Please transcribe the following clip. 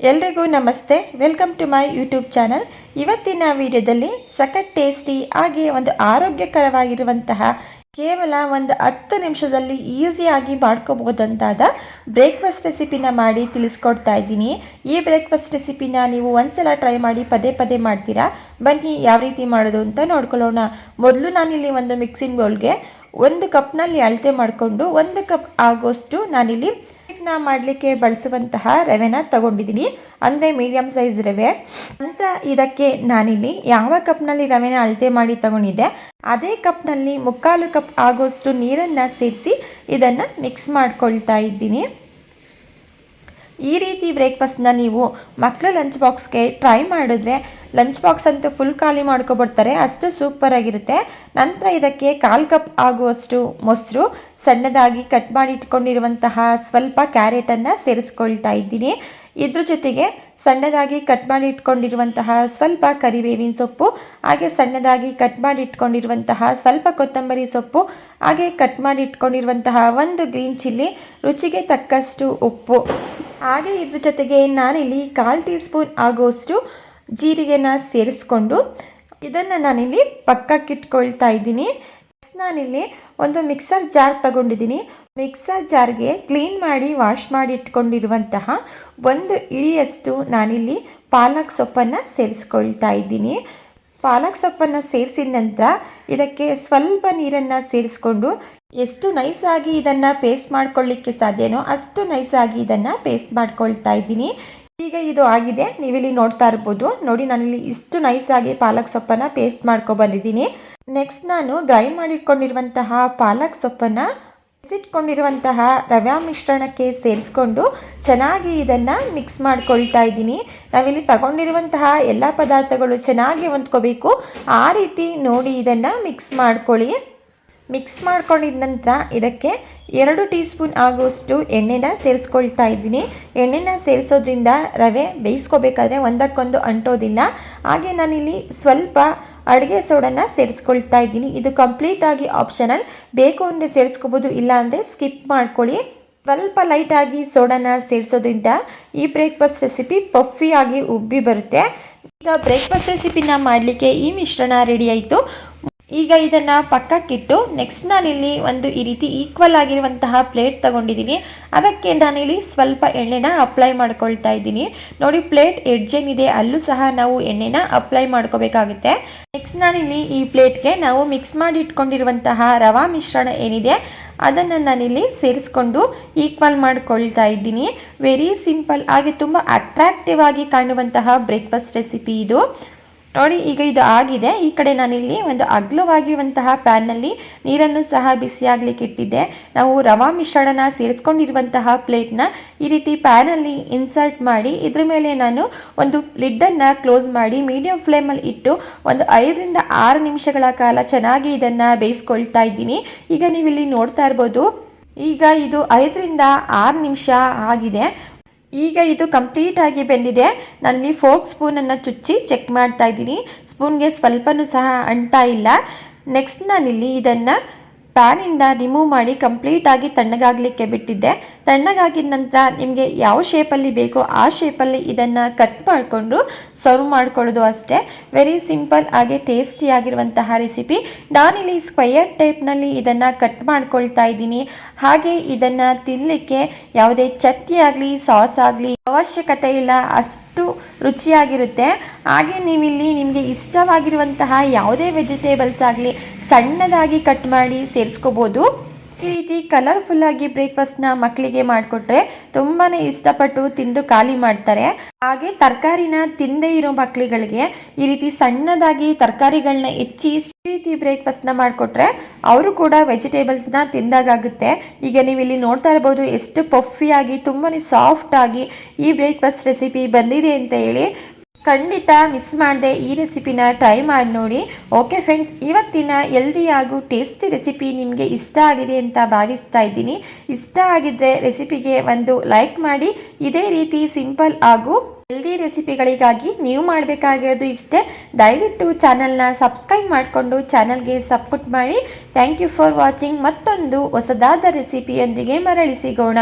ಎಲ್ರಿಗೂ ನಮಸ್ತೆ, welcome to my YouTube channel. ಇವತ್ತಿನ ವಿಡಿಯೋದಲ್ಲಿ ಸಖತ್ ಟೇಸ್ಟಿ ಹಾಗೆ ಒಂದು ಆರೋಗ್ಯಕರವಾಗಿರುವಂತಹ ಕೇವಲ ಒಂದು 10 ನಿಮಿಷದಲ್ಲಿ ಈಸಿಯಾಗಿ ಮಾಡ್ಕೋಬಹುದಂತಾದ ಬ್ರೇಕ್ಫಾಸ್ಟ್ ರೆಸಿಪಿನ ಮಾಡಿ ತಿಳಿಸ್ಕೊಡ್ತಾ ಇದ್ದೀನಿ. ಈ ಬ್ರೇಕ್ಫಾಸ್ಟ್ ರೆಸಿಪಿನ ನೀವು ಒಂದ್ಸಲ ಟ್ರೈ ಮಾಡಿ ಪದೇ ಪದೇ ಮಾಡ್ತೀರಾ. ಬನ್ನಿ ಯಾವ ರೀತಿ ಮಾಡೋದು ಅಂತ ನೋಡ್ಕೊಳ್ಳೋಣ. ಮೊದಲು ನಾನಿಲ್ಲಿ ಒಂದು ಮಿಕ್ಸಿಂಗ್ ಬೌಲ್ಗೆ 1 ಕಪ್ನಲ್ಲಿ ಅಳತೆ ಮಾಡಿಕೊಂಡು 1 ಕಪ್ ಆಗೋಷ್ಟು ನಾನಿಲ್ಲಿ ಮಾಡಲಿಕ್ಕೆ ಬಳಸುವಂತಹ ರವೆನ ತಗೊಂಡಿದ್ದೀನಿ, ಅಂದರೆ ಮೀಡಿಯಂ ಸೈಜ್ ರವೆ. ನಂತರ ಇದಕ್ಕೆ ನಾನಿಲ್ಲಿ ಯಾವ ಕಪ್ನಲ್ಲಿ ರವೆನ ಅಳತೆ ಮಾಡಿ ತಗೊಂಡಿದ್ದೆ ಅದೇ ಕಪ್ನಲ್ಲಿ 3/4 ಕಪ್ ಆಗೋಷ್ಟು ನೀರನ್ನು ಸೇರಿಸಿ ಇದನ್ನು ಮಿಕ್ಸ್ ಮಾಡ್ಕೊಳ್ತಾ ಇದ್ದೀನಿ. ಈ ರೀತಿ ಬ್ರೇಕ್ಫಾಸ್ಟ್ನ ನೀವು ಮಕ್ಕಳ ಲಂಚ್ ಬಾಕ್ಸ್ಗೆ ಟ್ರೈ ಮಾಡಿದ್ರೆ ಲಂಚ್ ಬಾಕ್ಸ್ ಅಂತೂ ಫುಲ್ ಖಾಲಿ ಮಾಡ್ಕೊಬಿಡ್ತಾರೆ, ಅಷ್ಟು ಸೂಪರಾಗಿರುತ್ತೆ. ನಂತರ ಇದಕ್ಕೆ 1/4 ಕಪ್ ಆಗುವಷ್ಟು ಮೊಸರು, ಸಣ್ಣದಾಗಿ ಕಟ್ ಮಾಡಿ ಇಟ್ಕೊಂಡಿರುವಂತಹ ಸ್ವಲ್ಪ ಕ್ಯಾರೆಟನ್ನು ಸೇರಿಸ್ಕೊಳ್ತಾ ಇದ್ದೀನಿ. ಇದ್ರ ಜೊತೆಗೆ ಸಣ್ಣದಾಗಿ ಕಟ್ ಮಾಡಿ ಇಟ್ಕೊಂಡಿರುವಂತಹ ಸ್ವಲ್ಪ ಕರಿಬೇವಿನ ಸೊಪ್ಪು, ಹಾಗೆ ಸಣ್ಣದಾಗಿ ಕಟ್ ಮಾಡಿ ಇಟ್ಕೊಂಡಿರುವಂತಹ ಸ್ವಲ್ಪ ಕೊತ್ತಂಬರಿ ಸೊಪ್ಪು, ಹಾಗೆ ಕಟ್ ಮಾಡಿ ಇಟ್ಕೊಂಡಿರುವಂತಹ 1 ಗ್ರೀನ್ ಚಿಲ್ಲಿ, ರುಚಿಗೆ ತಕ್ಕಷ್ಟು ಉಪ್ಪು, ಹಾಗೆ ಇದ್ರ ಜೊತೆಗೆ ನಾನಿಲ್ಲಿ 1/4 ಟೀ ಸ್ಪೂನ್ ಆಗೋಷ್ಟು ಜೀರಿಗೆನ ಸೇರಿಸ್ಕೊಂಡು ಇದನ್ನು ನಾನಿಲ್ಲಿ ಪಕ್ಕಕ್ಕಿಟ್ಕೊಳ್ತಾ ಇದ್ದೀನಿ. ನೆಕ್ಸ್ಟ್ ನಾನಿಲ್ಲಿ ಒಂದು ಮಿಕ್ಸರ್ ಜಾರ್ ತಗೊಂಡಿದ್ದೀನಿ. ಮಿಕ್ಸರ್ ಜಾರ್ಗೆ ಕ್ಲೀನ್ ಮಾಡಿ ವಾಶ್ ಮಾಡಿ ಇಟ್ಕೊಂಡಿರುವಂತಹ 1 ಇಡಿಯಷ್ಟು ನಾನಿಲ್ಲಿ ಪಾಲಕ್ ಸೊಪ್ಪನ್ನು ಸೇರಿಸ್ಕೊಳ್ತಾ ಇದ್ದೀನಿ. ಪಾಲಕ್ ಸೊಪ್ಪನ್ನು ಸೇರಿಸಿದ ನಂತರ ಇದಕ್ಕೆ ಸ್ವಲ್ಪ ನೀರನ್ನು ಸೇರಿಸ್ಕೊಂಡು ಎಷ್ಟು ನೈಸಾಗಿ ಇದನ್ನು ಪೇಸ್ಟ್ ಮಾಡ್ಕೊಳ್ಳಿಕ್ಕೆ ಸಾಧ್ಯನೋ ಅಷ್ಟು ನೈಸಾಗಿ ಇದನ್ನು ಪೇಸ್ಟ್ ಮಾಡ್ಕೊಳ್ತಾ ಇದ್ದೀನಿ. ಈಗ ಇದು ಆಗಿದೆ, ನೀವಿಲ್ಲಿ ನೋಡ್ತಾ ಇರ್ಬೋದು. ನೋಡಿ, ನಾನಿಲ್ಲಿ ಇಷ್ಟು ನೈಸಾಗಿ ಪಾಲಕ್ ಸೊಪ್ಪನ್ನು ಪೇಸ್ಟ್ ಮಾಡ್ಕೊಬಂದಿದ್ದೀನಿ. ನೆಕ್ಸ್ಟ್ ನಾನು ಗ್ರೈಂಡ್ ಮಾಡಿಟ್ಕೊಂಡಿರುವಂತಹ ಪಾಲಕ್ ಸೊಪ್ಪನ್ನು ಇಟ್ಕೊಂಡಿರುವಂತಹ ರವೆ ಮಿಶ್ರಣಕ್ಕೆ ಸೇರಿಸ್ಕೊಂಡು ಚೆನ್ನಾಗಿ ಇದನ್ನು ಮಿಕ್ಸ್ ಮಾಡ್ಕೊಳ್ತಾ ಇದ್ದೀನಿ. ನಾವಿಲ್ಲಿ ತಗೊಂಡಿರುವಂತಹ ಎಲ್ಲ ಪದಾರ್ಥಗಳು ಚೆನ್ನಾಗಿ ಹೊಂದ್ಕೋಬೇಕು, ಆ ರೀತಿ ನೋಡಿ ಇದನ್ನು ಮಿಕ್ಸ್ ಮಾಡ್ಕೊಳ್ಳಿ. ಮಿಕ್ಸ್ ಮಾಡ್ಕೊಂಡಿದ ನಂತರ ಇದಕ್ಕೆ 2 ಟೀ ಸ್ಪೂನ್ ಆಗೋಷ್ಟು ಎಣ್ಣೆನ ಸೇರಿಸ್ಕೊಳ್ತಾ ಇದ್ದೀನಿ. ಎಣ್ಣೆನ ಸೇರಿಸೋದ್ರಿಂದ ರವೆ ಬೇಯಿಸ್ಕೋಬೇಕಾದ್ರೆ ಒಂದಕ್ಕೊಂದು ಅಂಟೋದಿಲ್ಲ. ಹಾಗೆ ನಾನಿಲ್ಲಿ ಸ್ವಲ್ಪ ಅಡುಗೆ ಸೋಡನ್ನ ಸೇರಿಸ್ಕೊಳ್ತಾ ಇದ್ದೀನಿ. ಇದು ಕಂಪ್ಲೀಟಾಗಿ ಆಪ್ಷನಲ್, ಬೇಕು ಅಂದರೆ ಸೇರಿಸ್ಕೋಬೋದು, ಇಲ್ಲ ಅಂದರೆ ಸ್ಕಿಪ್ ಮಾಡ್ಕೊಳ್ಳಿ. ಸ್ವಲ್ಪ ಲೈಟಾಗಿ ಸೋಡಾನ ಸೇರಿಸೋದ್ರಿಂದ ಈ ಬ್ರೇಕ್ಫಾಸ್ಟ್ ರೆಸಿಪಿ ಪಫಿಯಾಗಿ ಉಬ್ಬಿ ಬರುತ್ತೆ. ಈಗ ಬ್ರೇಕ್ಫಾಸ್ಟ್ ರೆಸಿಪಿನ ಮಾಡಲಿಕ್ಕೆ ಈ ಮಿಶ್ರಣ ರೆಡಿ ಆಯಿತು. ಈಗ ಇದನ್ನು ಪಕ್ಕಕ್ಕಿಟ್ಟು ನೆಕ್ಸ್ಟ್ ನಾನಿಲ್ಲಿ ಒಂದು ಈ ರೀತಿ ಈಕ್ವಲ್ ಆಗಿರುವಂತಹ ಪ್ಲೇಟ್ ತಗೊಂಡಿದ್ದೀನಿ. ಅದಕ್ಕೆ ನಾನಿಲ್ಲಿ ಸ್ವಲ್ಪ ಎಣ್ಣೆನ ಅಪ್ಲೈ ಮಾಡ್ಕೊಳ್ತಾ ಇದ್ದೀನಿ. ನೋಡಿ, ಪ್ಲೇಟ್ ಎಡ್ಜ್ ಏನಿದೆ ಅಲ್ಲೂ ಸಹ ನಾವು ಎಣ್ಣೆನ ಅಪ್ಲೈ ಮಾಡ್ಕೋಬೇಕಾಗುತ್ತೆ. ನೆಕ್ಸ್ಟ್ ನಾನಿಲ್ಲಿ ಈ ಪ್ಲೇಟ್ಗೆ ನಾವು ಮಿಕ್ಸ್ ಮಾಡಿ ಇಟ್ಕೊಂಡಿರುವಂತಹ ರವಾ ಮಿಶ್ರಣ ಏನಿದೆ ಅದನ್ನು ನಾನಿಲ್ಲಿ ಸೇರಿಸ್ಕೊಂಡು ಈಕ್ವಲ್ ಮಾಡ್ಕೊಳ್ತಾ ಇದ್ದೀನಿ. ವೆರಿ ಸಿಂಪಲ್ ಆಗಿ ತುಂಬ ಅಟ್ರಾಕ್ಟಿವ್ ಆಗಿ ಕಾಣುವಂತಹ ಬ್ರೇಕ್ಫಾಸ್ಟ್ ರೆಸಿಪಿ ಇದು. ನೋಡಿ, ಈಗ ಇದು ಆಗಿದೆ. ಈ ಕಡೆ ನಾನಿಲ್ಲಿ ಒಂದು ಅಗಲವಾಗಿರುವಂತಹ ಪ್ಯಾನ್ನಲ್ಲಿ ನೀರನ್ನು ಸಹ ಬಿಸಿಯಾಗಲಿಕ್ಕೆ ಇಟ್ಟಿದ್ದೆ. ನಾವು ರವಾ ಮಿಶ್ರಣನ ಸೇರಿಸ್ಕೊಂಡಿರುವಂತಹ ಪ್ಲೇಟ್ನ ಈ ರೀತಿ ಪ್ಯಾನಲ್ಲಿ ಇನ್ಸರ್ಟ್ ಮಾಡಿ ಇದ್ರ ಮೇಲೆ ನಾನು ಒಂದು ಲಿಡ್ಡನ್ನು ಕ್ಲೋಸ್ ಮಾಡಿ ಮೀಡಿಯಂ ಫ್ಲೇಮಲ್ಲಿ ಇಟ್ಟು ಒಂದು 5 ರಿಂದ 6 ನಿಮಿಷಗಳ ಕಾಲ ಚೆನ್ನಾಗಿ ಇದನ್ನು ಬೇಯಿಸ್ಕೊಳ್ತಾ ಇದ್ದೀನಿ. ಈಗ ನೀವಿಲ್ಲಿ ನೋಡ್ತಾ ಇರ್ಬೋದು, ಈಗ ಇದು 5 ರಿಂದ 6 ನಿಮಿಷ ಆಗಿದೆ. ಈಗ ಇದು ಕಂಪ್ಲೀಟಾಗಿ ಬೆಂದಿದೆ. ನಾನಿಲ್ಲಿ ಫೋರ್ಕ್ ಸ್ಪೂನನ್ನು ಚುಚ್ಚಿ ಚೆಕ್ ಮಾಡ್ತಾ ಇದ್ದೀನಿ. ಸ್ಪೂನ್ಗೆ ಸ್ವಲ್ಪನೂ ಸಹ ಅಂಟ ಇಲ್ಲ. ನೆಕ್ಸ್ಟ್ ನಾನಿಲ್ಲಿ ಇದನ್ನು ಪ್ಯಾನಿಂದ ರಿಮೂವ್ ಮಾಡಿ ಕಂಪ್ಲೀಟಾಗಿ ತಣ್ಣಗಾಗಲಿಕ್ಕೆ ಬಿಟ್ಟಿದ್ದೆ. ತಣ್ಣಗಾಗಿದ ನಂತರ ನಿಮಗೆ ಯಾವ ಶೇಪಲ್ಲಿ ಬೇಕೋ ಆ ಶೇಪಲ್ಲಿ ಇದನ್ನು ಕಟ್ ಮಾಡಿಕೊಂಡು ಸರ್ವ್ ಮಾಡ್ಕೊಳ್ಳೋದು ಅಷ್ಟೇ. ವೆರಿ ಸಿಂಪಲ್ ಆಗಿ ಟೇಸ್ಟಿಯಾಗಿರುವಂತಹ ರೆಸಿಪಿ. ನಾನಿಲ್ಲಿ ಸ್ಕ್ವಯರ್ ಟೈಪ್ನಲ್ಲಿ ಇದನ್ನು ಕಟ್ ಮಾಡ್ಕೊಳ್ತಾ ಇದ್ದೀನಿ. ಹಾಗೆ ಇದನ್ನು ತಿನ್ನಲಿಕ್ಕೆ ಯಾವುದೇ ಚಟ್ನಿ ಆಗಲಿ ಸಾಸ್ ಆಗಲಿ ಅವಶ್ಯಕತೆ ಇಲ್ಲ, ಅಷ್ಟು ರುಚಿಯಾಗಿರುತ್ತೆ. ಹಾಗೆ ನೀವಿಲ್ಲಿ ನಿಮಗೆ ಇಷ್ಟವಾಗಿರುವಂತಹ ಯಾವುದೇ ವೆಜಿಟೇಬಲ್ಸ್ ಆಗಲಿ ಸಣ್ಣದಾಗಿ ಕಟ್ ಮಾಡಿ ಸೇರಿಸ್ಕೋಬೋದು. ಈ ರೀತಿ ಕಲರ್ಫುಲ್ಲಾಗಿ ಬ್ರೇಕ್ಫಾಸ್ಟ್ನ ಮಕ್ಕಳಿಗೆ ಮಾಡಿಕೊಟ್ರೆ ತುಂಬಾ ಇಷ್ಟಪಟ್ಟು ತಿಂದು ಖಾಲಿ ಮಾಡ್ತಾರೆ. ಹಾಗೆ ತರಕಾರಿನ ತಿಂದೇ ಇರೋ ಮಕ್ಕಳುಗಳಿಗೆ ಈ ರೀತಿ ಸಣ್ಣದಾಗಿ ತರಕಾರಿಗಳನ್ನ ಹೆಚ್ಚಿ ಈ ರೀತಿ ಬ್ರೇಕ್ಫಾಸ್ಟ್ನ ಮಾಡಿಕೊಟ್ರೆ ಅವರು ಕೂಡ ವೆಜಿಟೇಬಲ್ಸ್ನ ತಿಂದಾಗುತ್ತೆ. ಈಗ ನೀವು ಇಲ್ಲಿ ನೋಡ್ತಾ ಇರ್ಬೋದು ಎಷ್ಟು ಪಫಿಯಾಗಿ ತುಂಬಾ ಸಾಫ್ಟ್ ಆಗಿ ಈ ಬ್ರೇಕ್ಫಾಸ್ಟ್ ರೆಸಿಪಿ ಬಂದಿದೆ ಅಂತ ಹೇಳಿ. ಖಂಡಿತ ಮಿಸ್ ಮಾಡದೆ ಈ ರೆಸಿಪಿನ ಟ್ರೈ ಮಾಡಿ ನೋಡಿ. ಓಕೆ ಫ್ರೆಂಡ್ಸ್, ಇವತ್ತಿನ ಹೆಲ್ದಿ ಹಾಗೂ ಟೇಸ್ಟಿ ರೆಸಿಪಿ ನಿಮಗೆ ಇಷ್ಟ ಆಗಿದೆ ಅಂತ ಭಾವಿಸ್ತಾ ಇದ್ದೀನಿ. ಇಷ್ಟ ಆಗಿದ್ದರೆ ರೆಸಿಪಿಗೆ ಒಂದು ಲೈಕ್ ಮಾಡಿ. ಇದೇ ರೀತಿ ಸಿಂಪಲ್ ಹಾಗೂ ಹೆಲ್ದಿ ರೆಸಿಪಿಗಳಿಗಾಗಿ ನೀವು ಮಾಡಬೇಕಾಗಿರೋದು ಇಷ್ಟೇ. ದಯವಿಟ್ಟು ಚಾನಲ್ನ ಸಬ್ಸ್ಕ್ರೈಬ್ ಮಾಡಿಕೊಂಡು ಚಾನಲ್ಗೆ ಸಪೋರ್ಟ್ ಮಾಡಿ. Thank you for watching. ಮತ್ತೊಂದು ಹೊಸದಾದ ರೆಸಿಪಿಯೊಂದಿಗೆ ಮರಳಿ ಸಿಗೋಣ.